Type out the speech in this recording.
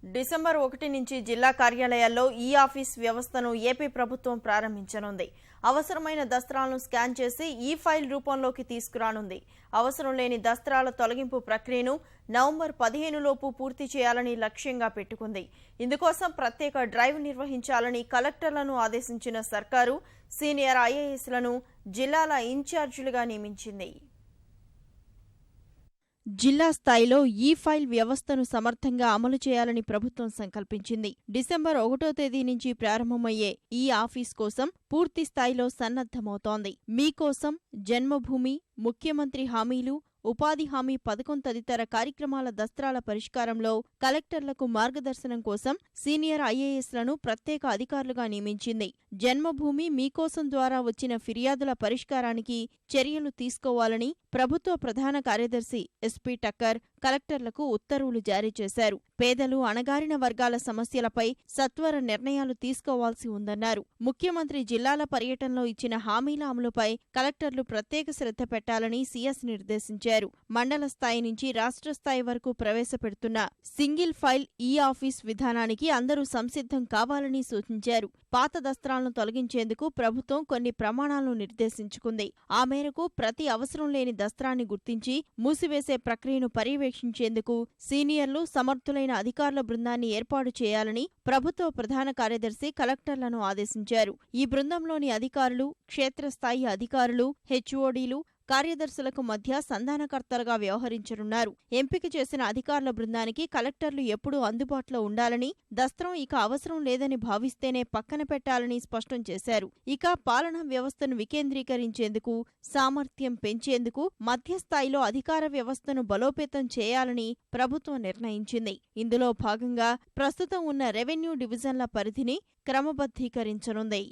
December 1 నుంచి జిల్లా కార్యాలయాల్లో ఈ-ఆఫీస్ వ్యవస్థను ఏపీ ప్రభుత్వం ప్రారంభించనుంది. అవసరమైన దస్త్రాలను స్కాన్ చేసి ఈ-ఫైల్ రూపంలోకి తీసుకురానుంది. అవసరం లేని దస్త్రాల తొలగింపు ప్రక్రియను నవంబర్ 15 లోపు పూర్తి చేయాలని లక్ష్యంగా పెట్టుకుంది. ఇందుకోసం ప్రత్యేక డ్రైవ్ నిర్వహించాలని కలెక్టర్లను ఆదేశించిన సర్కారు సీనియర్ ఐఏఎస్లను జిల్లాల ఇన్ఛార్జీలుగా నియమించింది. జిల్లా స్థాయిలో ఈ-ఫైల్ వ్యవస్థను సమర్థంగా అమలు చేయాలని ప్రభుత్వం సంకల్పించింది. డిసెంబర్ 1వ తేదీ నుంచి ప్రారంభమయ్యే ఈ ఆఫీస్ కోసం పూర్తి స్థాయిలో సన్నద్ధమవుతోంది. మీకోసం, జన్మభూమి, ముఖ్యమంత్రి హామీలు, ఉపాధి హామీ పథకం తదితర కార్యక్రమాల దస్త్రాల పరిష్కారంలో కలెక్టర్లకు మార్గదర్శనం కోసం సీనియర్ ఐఏఎస్లను ప్రత్యేక అధికారులుగా నియమించింది. జన్మభూమి, మీకోసం ద్వారా వచ్చిన ఫిర్యాదుల పరిష్కారానికి చర్యలు తీసుకోవాలని ప్రభుత్వ ప్రధాన కార్యదర్శి ఎస్పీ టక్కర్ కలెక్టర్లకు ఉత్తర్వులు జారీ చేశారు. పేదలు, అణగారిన వర్గాల సమస్యలపై సత్వర నిర్ణయాలు తీసుకోవాల్సి ఉందన్నారు. ముఖ్యమంత్రి జిల్లాల పర్యటనలో ఇచ్చిన హామీల అమలుపై కలెక్టర్లు ప్రత్యేక శ్రద్ధ పెట్టాలని సీఎస్ నిర్దేశించారు. మండల స్థాయి నుంచి రాష్ట్ర స్థాయి వరకు ప్రవేశపెడుతున్న సింగిల్ ఫైల్ ఈ-ఆఫీస్ విధానానికి అందరూ సంసిద్ధం కావాలని సూచించారు. పాత దస్త్రాలను తొలగించేందుకు ప్రభుత్వం కొన్ని ప్రమాణాలను నిర్దేశించుకుంది. ఆ మేరకు ప్రతి అవసరం లేని దస్త్రాన్ని గుర్తించి మూసివేసే ప్రక్రియను పర్యవేక్షించేందుకు సీనియర్లు, సమర్థులైన అధికారుల బృందాన్ని ఏర్పాటు చేయాలని ప్రభుత్వ ప్రధాన కార్యదర్శి కలెక్టర్లను ఆదేశించారు. ఈ బృందంలోని అధికారులు, క్షేత్రస్థాయి అధికారులు, హెచ్ఓడీలు, కార్యదర్శులకు మధ్య సంధానకర్తలుగా వ్యవహరించనున్నారు. ఎంపిక చేసిన అధికారుల బృందానికి కలెక్టర్లు ఎప్పుడూ అందుబాటులో ఉండాలని, దస్త్రం ఇక అవసరం లేదని భావిస్తేనే పక్కన పెట్టాలని స్పష్టం చేశారు. ఇక పాలనా వ్యవస్థను వికేంద్రీకరించేందుకు, సామర్థ్యం పెంచేందుకు మధ్యస్థాయిలో అధికార వ్యవస్థను బలోపేతం చేయాలని ప్రభుత్వం నిర్ణయించింది. ఇందులో భాగంగా ప్రస్తుతం ఉన్న రెవెన్యూ డివిజన్ల పరిధిని క్రమబద్ధీకరించనుంది.